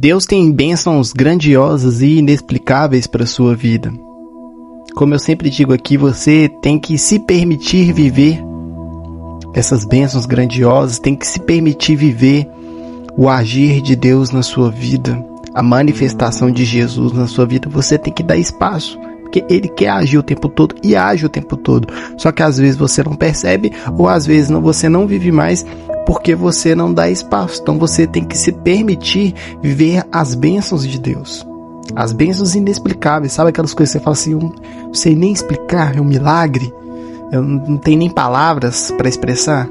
Deus tem bênçãos grandiosas e inexplicáveis para a sua vida. Como eu sempre digo aqui, você tem que se permitir viver essas bênçãos grandiosas, tem que se permitir viver o agir de Deus na sua vida, a manifestação de Jesus na sua vida. Você tem que dar espaço, porque Ele quer agir o tempo todo e age o tempo todo. Só que às vezes você não percebe, ou às vezes você não vive mais porque você não dá espaço. Então você tem que se permitir viver as bênçãos de Deus, as bênçãos inexplicáveis. Sabe aquelas coisas que você fala assim, eu não sei nem explicar, é um milagre, eu não tenho nem palavras para expressar?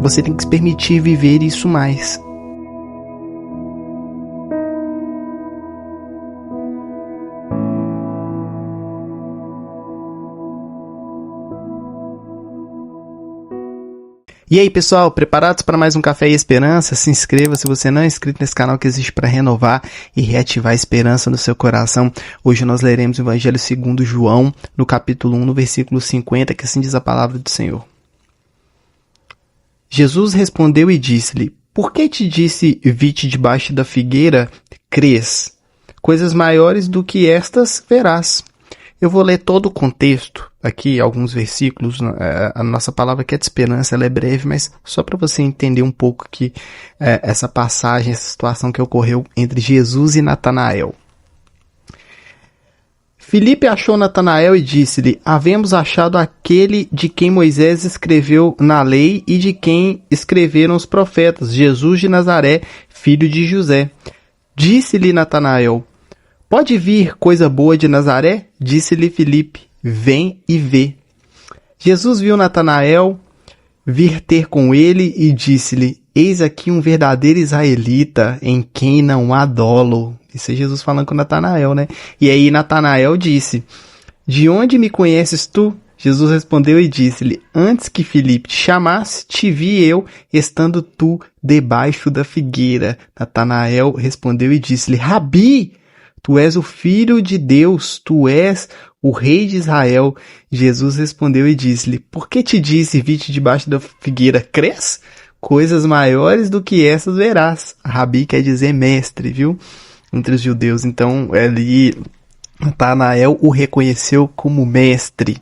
Você tem que se permitir viver isso mais. E aí, pessoal, preparados para mais um Café e Esperança? Se inscreva se você não é inscrito nesse canal que existe para renovar e reativar a esperança no seu coração. Hoje nós leremos o Evangelho segundo João, no capítulo 1, no versículo 50, que assim diz a palavra do Senhor. Jesus respondeu e disse-lhe: Por que te disse, vi-te debaixo da figueira, crês? Coisas maiores do que estas verás. Eu vou ler todo o contexto aqui, alguns versículos. A nossa palavra aqui é de esperança, ela é breve, mas só para você entender um pouco aqui essa passagem, essa situação que ocorreu entre Jesus e Natanael. Filipe achou Natanael e disse-lhe: Havemos achado aquele de quem Moisés escreveu na lei e de quem escreveram os profetas, Jesus de Nazaré, filho de José. Disse-lhe Natanael: Pode vir coisa boa de Nazaré? Disse-lhe Filipe: Vem e vê. Jesus viu Natanael vir ter com ele e disse-lhe: Eis aqui um verdadeiro israelita, em quem não há dolo. Isso é Jesus falando com Natanael, né? E aí Natanael disse: De onde me conheces tu? Jesus respondeu e disse-lhe: Antes que Filipe te chamasse, te vi eu, estando tu debaixo da figueira. Natanael respondeu e disse-lhe: Rabi, tu és o Filho de Deus, tu és o Rei de Israel. Jesus respondeu e disse-lhe: Por que te disse, vi-te debaixo da figueira, crês? Coisas maiores do que essas verás. Rabi quer dizer mestre, viu? Entre os judeus. Então, ali, Natanael o reconheceu como mestre.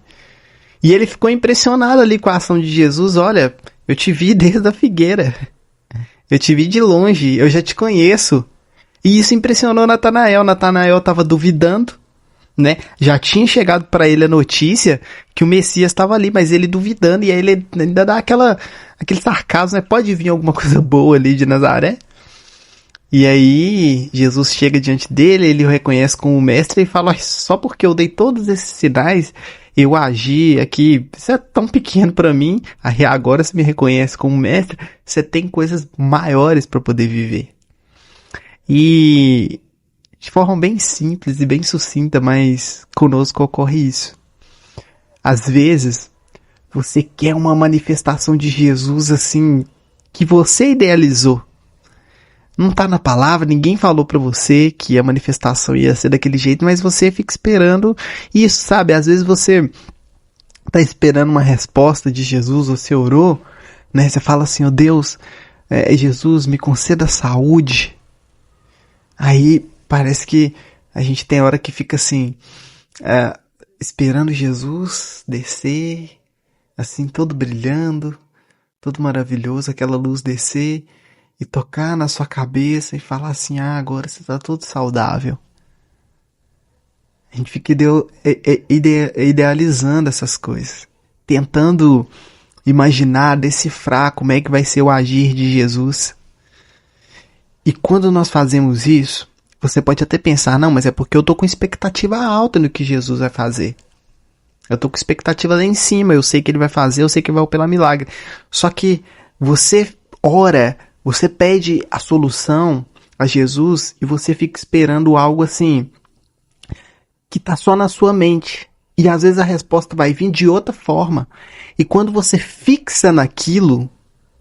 E ele ficou impressionado ali com a ação de Jesus. Olha, eu te vi desde a figueira. Eu te vi de longe, eu já te conheço. E isso impressionou Natanael. Natanael estava duvidando, né? Já tinha chegado para ele a notícia que o Messias estava ali, mas ele duvidando. E aí ele ainda dá aquele sarcasmo, né? Pode vir alguma coisa boa ali de Nazaré? E aí Jesus chega diante dele, ele o reconhece como mestre e fala: Só porque eu dei todos esses sinais, eu agi aqui, isso é tão pequeno para mim, aí agora você me reconhece como mestre, você tem coisas maiores para poder viver. E de forma bem simples e bem sucinta, mas conosco ocorre isso. Às vezes, você quer uma manifestação de Jesus assim, que você idealizou. Não está na palavra, ninguém falou para você que a manifestação ia ser daquele jeito, mas você fica esperando isso, sabe? Às vezes você está esperando uma resposta de Jesus, você orou, né? Você fala assim: Deus, Jesus, me conceda saúde. Aí parece que a gente tem hora que fica assim, esperando Jesus descer, assim, todo brilhando, todo maravilhoso, aquela luz descer e tocar na sua cabeça e falar assim: agora você está todo saudável. A gente fica idealizando essas coisas, tentando imaginar, decifrar como é que vai ser o agir de Jesus. E quando nós fazemos isso, você pode até pensar: não, mas é porque eu estou com expectativa alta no que Jesus vai fazer. Eu estou com expectativa lá em cima, eu sei que Ele vai fazer, eu sei que Ele vai operar milagre. Só que você ora, você pede a solução a Jesus e você fica esperando algo assim, que está só na sua mente. E às vezes a resposta vai vir de outra forma. E quando você fixa naquilo,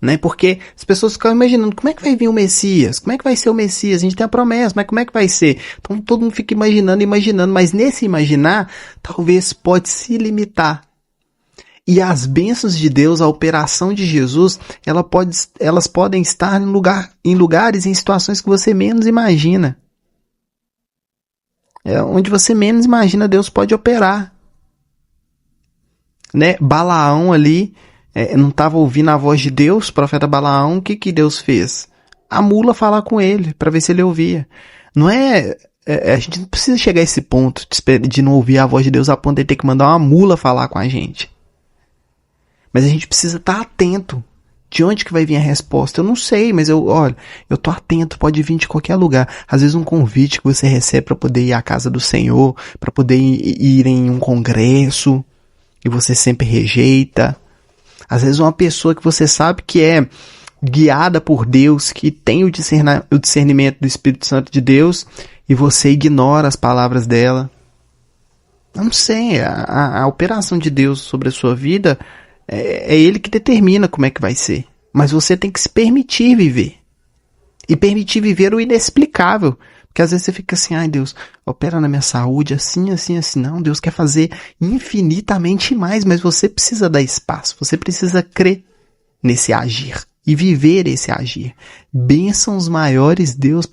né? Porque as pessoas ficam imaginando: como é que vai vir o Messias? Como é que vai ser o Messias? A gente tem a promessa, mas como é que vai ser? Então todo mundo fica imaginando, mas nesse imaginar, talvez pode se limitar. E as bênçãos de Deus, a operação de Jesus, elas podem estar em lugares, em situações que você menos imagina. Onde você menos imagina, Deus pode operar. Né? Balaão ali não estava ouvindo a voz de Deus, o profeta Balaão, o que Deus fez? A mula falar com ele, para ver se ele ouvia. Não a gente não precisa chegar a esse ponto de não ouvir a voz de Deus a ponto de ter que mandar uma mula falar com a gente. Mas a gente precisa estar atento. De onde que vai vir a resposta? Eu não sei, mas eu tô atento, pode vir de qualquer lugar. Às vezes um convite que você recebe para poder ir à casa do Senhor, para poder ir em um congresso, e você sempre rejeita. Às vezes uma pessoa que você sabe que é guiada por Deus, que tem o discernimento do Espírito Santo de Deus, e você ignora as palavras dela. Eu não sei, a operação de Deus sobre a sua vida é Ele que determina como é que vai ser. Mas você tem que se permitir viver. E permitir viver o inexplicável. Porque às vezes você fica assim, ai Deus, opera na minha saúde, assim, assim, assim. Não, Deus quer fazer infinitamente mais, mas você precisa dar espaço. Você precisa crer nesse agir. E viver esse agir. Bênçãos maiores Deus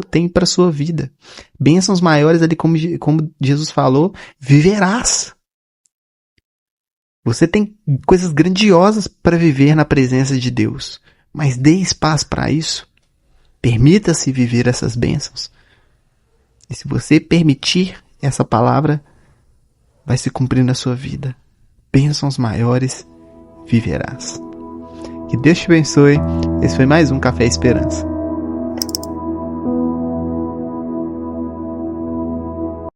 tem para a sua vida. Bênçãos maiores ali, como Jesus falou, viverás. Você tem coisas grandiosas para viver na presença de Deus. Mas dê espaço para isso. Permita-se viver essas bênçãos. E se você permitir, essa palavra vai se cumprir na sua vida. Bênçãos maiores viverás. Que Deus te abençoe. Esse foi mais um Café Esperança.